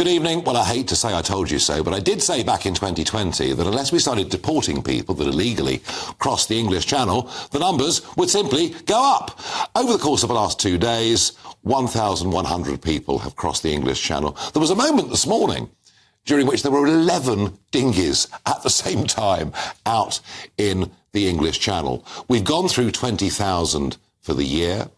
Good evening. Well, I hate to say I told you so, but I did say back in 2020 that unless we started deporting people that illegally crossed the English Channel, the numbers would simply go up. Over the course of the last 2 days, 1,100 people have crossed the English Channel. There was a moment this morning during which there were 11 dinghies at the same time out in the English Channel. We've gone through 20,000 for the year.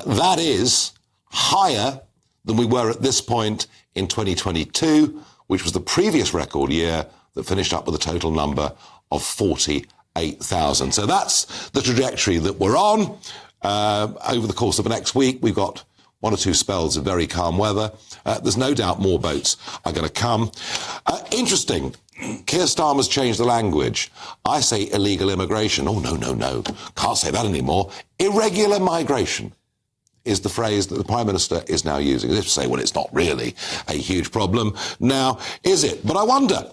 That is higher than we were at this point in 2022, which was the previous record year that finished up with a total number of 48,000. So that's the trajectory that we're on. Over the course of the next week, we've got 1 or 2 spells of very calm weather. There's no doubt more boats are going to come. Interesting. Keir Starmer's changed the language. I say illegal immigration. Oh, no. Can't say that anymore. Irregular migration is the phrase that the Prime Minister is now using. As if to say, well, it's not really a huge problem. Now, is it? But I wonder,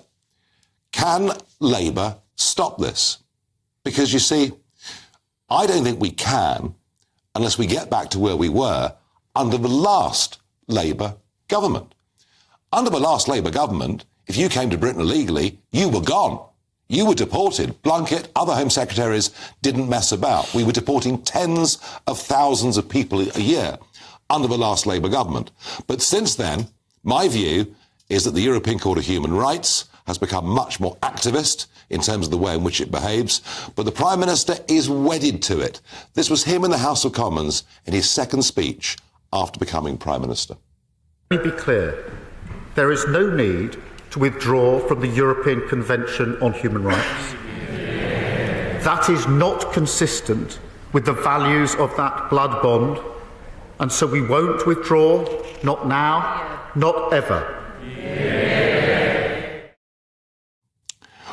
can Labour stop this? Because, you see, I don't think we can unless we get back to where we were under the last Labour government. Under the last Labour government, if you came to Britain illegally, you were gone. You were deported. Blunkett, other Home Secretaries didn't mess about. We were deporting tens of thousands of people a year under the last Labour government. But since then, my view is that the European Court of Human Rights has become much more activist in terms of the way in which it behaves. But the Prime Minister is wedded to it. This was him in the House of Commons in his second speech after becoming Prime Minister. Let me be clear. There is no need to withdraw from the European Convention on Human Rights. That is not consistent with the values of that blood bond, and so we won't withdraw, not now, not ever.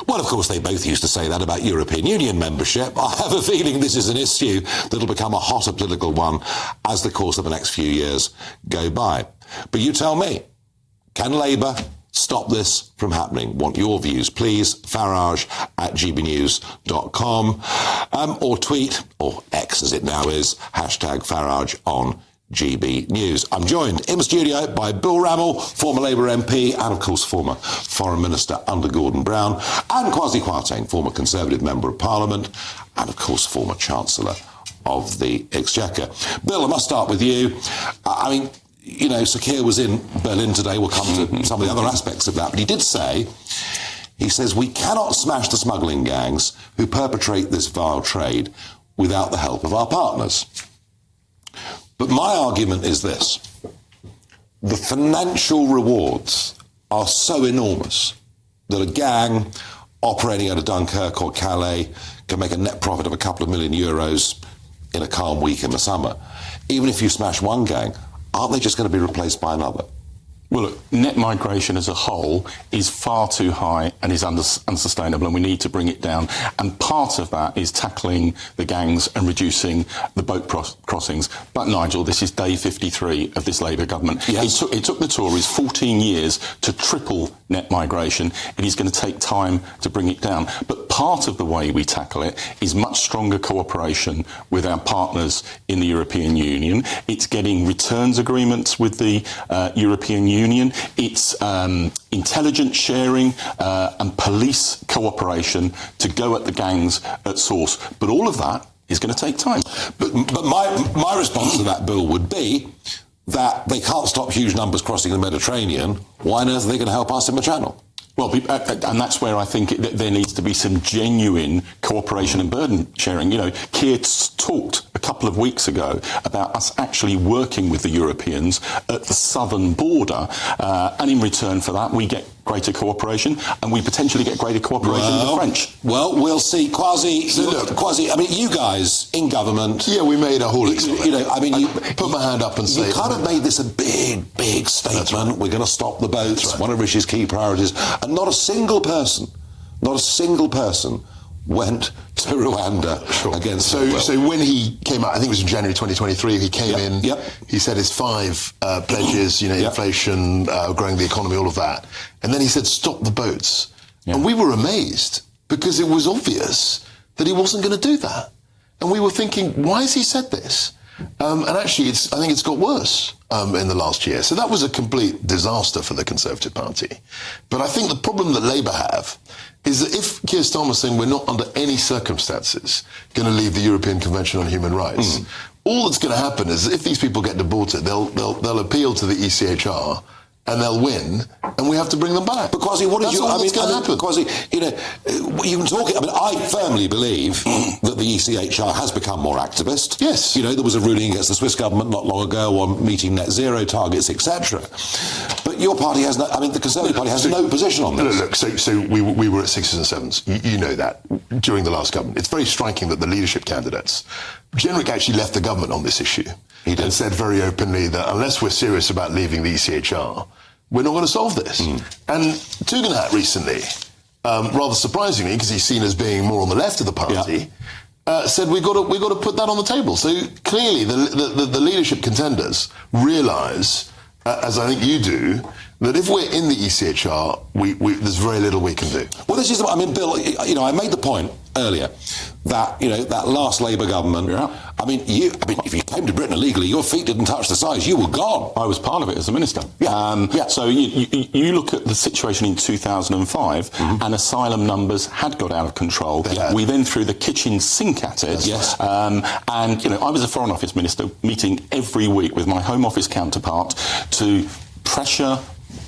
Well, of course, they both used to say that about European Union membership. I have a feeling this is an issue that'll become a hotter political one as the course of the next few years go by. But you tell me, can Labour stop this from happening? Want your views, please. Farage at GBNews.com or tweet, or X as it now is, hashtag Farage on GB News. I'm joined in the studio by Bill Rammell, former Labour MP and, of course, former Foreign Minister under Gordon Brown, and Kwasi Kwarteng, former Conservative Member of Parliament and, of course, former Chancellor of the Exchequer. Bill, I must start with you. I mean, you know, Sir Keir was in Berlin today. We'll come to some of the other aspects of that. But he did say, he says, we cannot smash the smuggling gangs who perpetrate this vile trade without the help of our partners. But my argument is this. The financial rewards are so enormous that a gang operating out of Dunkirk or Calais can make a net profit of a couple of million euros in a calm week in the summer. Even if you smash one gang, aren't they just going to be replaced by another? Well, look, net migration as a whole is far too high and is unsustainable, and we need to bring it down. And part of that is tackling the gangs and reducing the boat crossings. But, Nigel, this is day 53 of this Labour government. Yes. It took the Tories 14 years to triple net migration. It is going to take time to bring it down. But part of the way we tackle it is much stronger cooperation with our partners in the European Union. It's getting returns agreements with the European Union. It's intelligence sharing and police cooperation to go at the gangs at source. But all of that is going to take time. But my response to that, Bill, would be that they can't stop huge numbers crossing the Mediterranean. Why on earth are they going to help us in the Channel? Well, and that's where I think there needs to be some genuine cooperation and burden sharing. You know, Keir talked a couple of weeks ago about us actually working with the Europeans at the southern border, and in return for that, we get greater cooperation, and we potentially get greater cooperation with the French. Well, we'll see. Kwasi, I mean, you guys in government... Yeah, we made a whole experiment. You know, I mean... put my hand up and say... You kind of made this a big statement. Right. We're going to stop the boats, right. One of Rishi's key priorities. And not a single person went to Rwanda against... So when he came out, I think it was in January 2023, he came in, he said his 5 pledges, you know, inflation, growing the economy, all of that. And then he said, stop the boats. Yeah. And we were amazed because it was obvious that he wasn't going to do that. And we were thinking, why has he said this? And actually, I think it's got worse. in the last year. So that was a complete disaster for the Conservative Party. But I think the problem that Labour have is that if Keir Starmer's saying we're not under any circumstances going to leave the European Convention on Human Rights, all that's going to happen is if these people get deported, they'll appeal to the ECHR and they'll win, and we have to bring them back. But Kwasi, what did you? I mean, Kwasi, you know, you can talk. I mean, I firmly believe that the ECHR has become more activist. Yes, you know, there was a ruling against the Swiss government not long ago on meeting net zero targets, etc. But your party has no. I mean, the Conservative Party has no position on this. Look, so we were at sixes and sevens. You know that during the last government. It's very striking that the leadership candidates, Jenrick actually left the government on this issue. He did. And said very openly that unless we're serious about leaving the ECHR, we're not going to solve this. And Tugendhat recently, rather surprisingly, because he's seen as being more on the left of the party, said we've got to put that on the table. So clearly, the leadership contenders realise, as I think you do, that if we're in the ECHR, there's very little we can do. Well, this is. I mean, Bill, you know, I made the point earlier that, you know, that last Labour government. I mean, if you came to Britain illegally, your feet didn't touch the sides. You were gone. I was part of it as a minister. So you look at the situation in 2005, and asylum numbers had got out of control. We then threw the kitchen sink at it. Yes. And you know, I was a Foreign Office minister, meeting every week with my Home Office counterpart to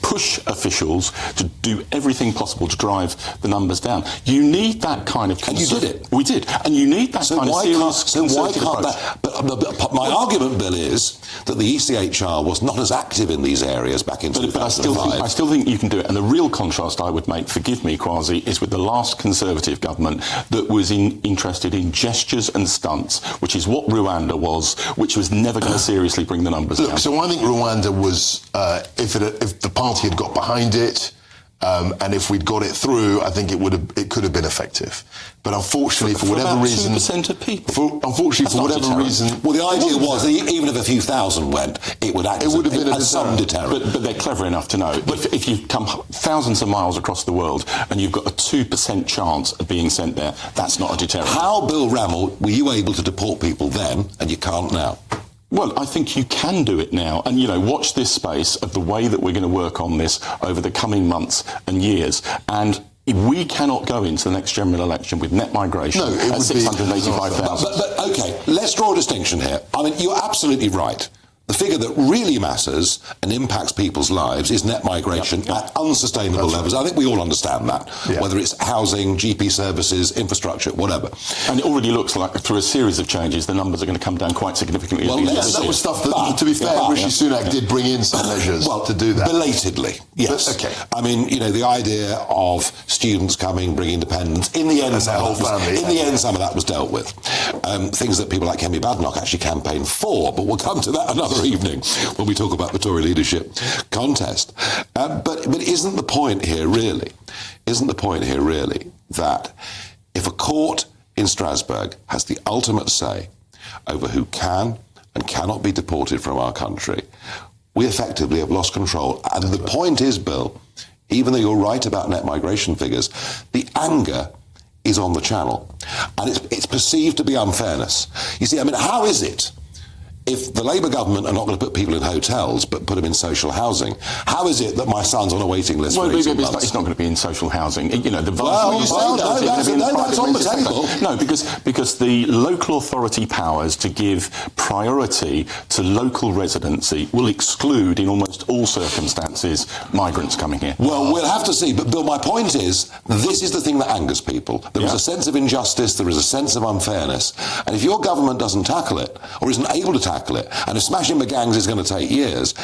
push officials to do everything possible to drive the numbers down. You need that kind of... And you did it. We did. And you need that kind of serious... So why can't that... But my argument, Bill, is that the ECHR was not as active in these areas back in 2005. But I still think you can do it. And the real contrast I would make, forgive me, Kwasi, is with the last Conservative government that was interested in gestures and stunts, which is what Rwanda was, which was never going to seriously bring the numbers down. So I think Rwanda was... if the party had got behind it, and if we'd got it through, I think it could have been effective. But unfortunately, for whatever reason, 2% of people. Unfortunately, for whatever reason, well, the idea was that even if a few thousand went, it would act as some deterrent. But they're clever enough to know if you come thousands of miles across the world and you've got a 2% chance of being sent there, that's not a deterrent. How, Bill Rammell, were you able to deport people then, and you can't now? Well, I think you can do it now. And, you know, watch this space of the way that we're going to work on this over the coming months and years. And we cannot go into the next general election with net migration at 685,000. But, OK, let's draw a distinction here. I mean, you're absolutely right. The figure that really matters and impacts people's lives is net migration at unsustainable levels. I think we all understand that, whether it's housing, GP services, infrastructure, whatever. And it already looks like through a series of changes, the numbers are going to come down quite significantly. Well, yes, that was stuff that, to be fair, Rishi Sunak did bring in some measures to do that. Belatedly, yes. But, okay. I mean, you know, the idea of students coming, bringing dependents, in the end, some of that was dealt with. Things that people like Kemi Badenoch actually campaigned for, but we'll come to that another evening when we talk about the Tory leadership contest. But isn't the point here really that if a court in Strasbourg has the ultimate say over who can and cannot be deported from our country, we effectively have lost control. And the point is, Bill, even though you're right about net migration figures, the anger is on the channel. And it's perceived to be unfairness. You see, I mean, how is it if the Labour government are not going to put people in hotels but put them in social housing, how is it that my son's on a waiting list for 18 months? It's not going to be in social housing. You know, that's on the table. No, because the local authority powers to give priority to local residency will exclude, in almost all circumstances, migrants coming here. Well, we'll have to see. But, Bill, my point is, this is the thing that angers people. There is a sense of injustice, there is a sense of unfairness. And if your government doesn't tackle it, or isn't able to tackle it, and if smashing the gangs is going to take years...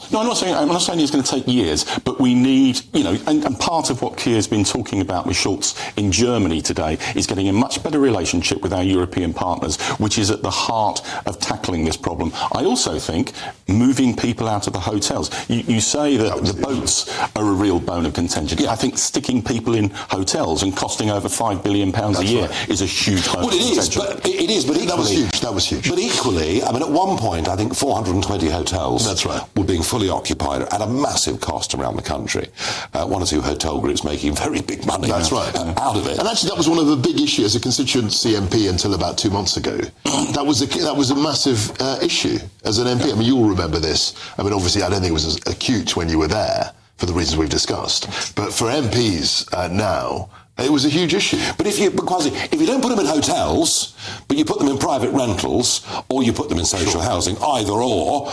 No, I'm not saying it's going to take years, but we need, you know, and part of what Keir's been talking about with Schulz in Germany today is getting a much better relationship with our European partners, which is at the heart of tackling this problem. I also think moving people out of the hotels. You say that the boats are a real bone of contention. I think sticking people in hotels and costing over £5 billion a year is a huge bone of contention. It is, but equally... That was huge. But equally, I mean, at one point, I think 420 hotels were being fully occupied at a massive cost around the country. One or two hotel groups making very big money That's right. out of it. And actually, that was one of the big issues as a constituency MP until about 2 months ago. That was a massive issue as an MP. I mean, you'll remember this. I mean, obviously, I don't think it was as acute when you were there, for the reasons we've discussed. But for MPs now, it was a huge issue. But if you don't put them in hotels, but you put them in private rentals, or you put them in social housing, either or,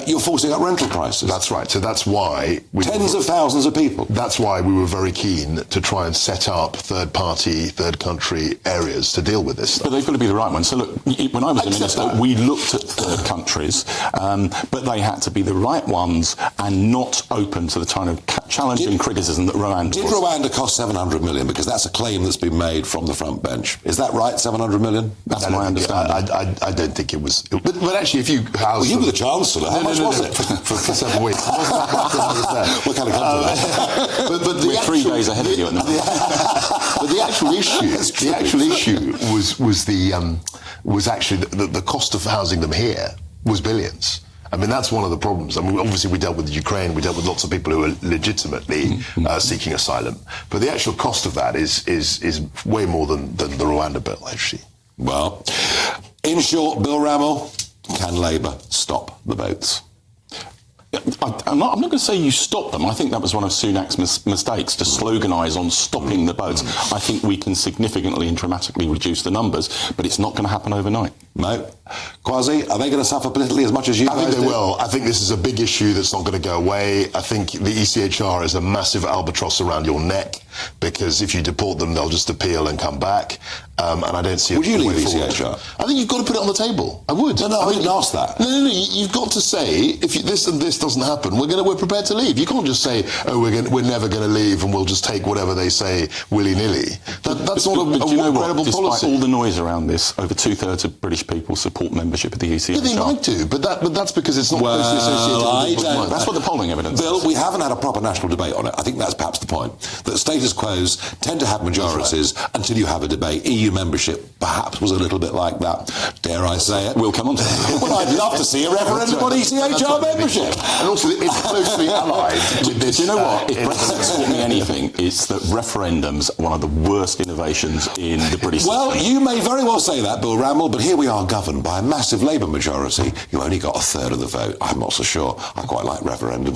you're forcing up rental prices. That's right. So that's why tens of thousands of people. That's why we were very keen to try and set up third-party, third-country areas to deal with this stuff. But they've got to be the right ones. So look, when I was a minister, we looked at third countries, but they had to be the right ones and not open to the kind of challenging criticism that Rwanda Did Rwanda cost 700 million? Because that's a claim that's been made from the front bench. Is that right, 700 million? That's my understanding. I don't think it was. But actually, if you house... Well, you were the Chancellor. How much was it? For 7 weeks. What kind of country? But we're 3 days ahead of you at the moment. But the actual issue was actually the cost of housing them here was billions. I mean, that's one of the problems. I mean, obviously we dealt with Ukraine, we dealt with lots of people who are legitimately seeking asylum. But the actual cost of that is way more than the Rwanda bill, actually. Well, in short, Bill Rammell, can Labour stop the boats? I'm not going to say you stop them. I think that was one of Sunak's mistakes, to sloganise on stopping the boats. I think we can significantly and dramatically reduce the numbers, but it's not going to happen overnight. No. Kwasi, are they going to suffer politically as much as you guys do? I think they will. I think this is a big issue that's not going to go away. I think the ECHR is a massive albatross around your neck, because if you deport them, they'll just appeal and come back. And I don't see... Would you leave ECHR? I think you've got to put it on the table. I would. No, I didn't ask that. No. You've got to say, if this and this doesn't happen, we're prepared to leave. You can't just say, oh, we're never going to leave and we'll just take whatever they say willy-nilly. That's not a credible policy. Despite all the noise around this, over 2/3 of British people support membership of the ECHR. Yeah, they might do, but that's because it's not closely associated with don't. That's what the polling evidence Bill, is. we haven't had a proper national debate on it. I think that's perhaps the point. That status quos tend to have majorities until you have a debate. EU membership perhaps was a little bit like that. Dare I say it? We'll come on to that. Well, I'd love to see a referendum on ECHR membership. And also, it's closely allied with this... Do you know what? If Brexit's taught me anything, it's that referendums are one of the worst innovations in the British system. Well, you may very well say that, Bill Rammell, but here we are governed by a massive Labour majority. You only got 1/3 of the vote. I'm not so sure. I quite like referendums.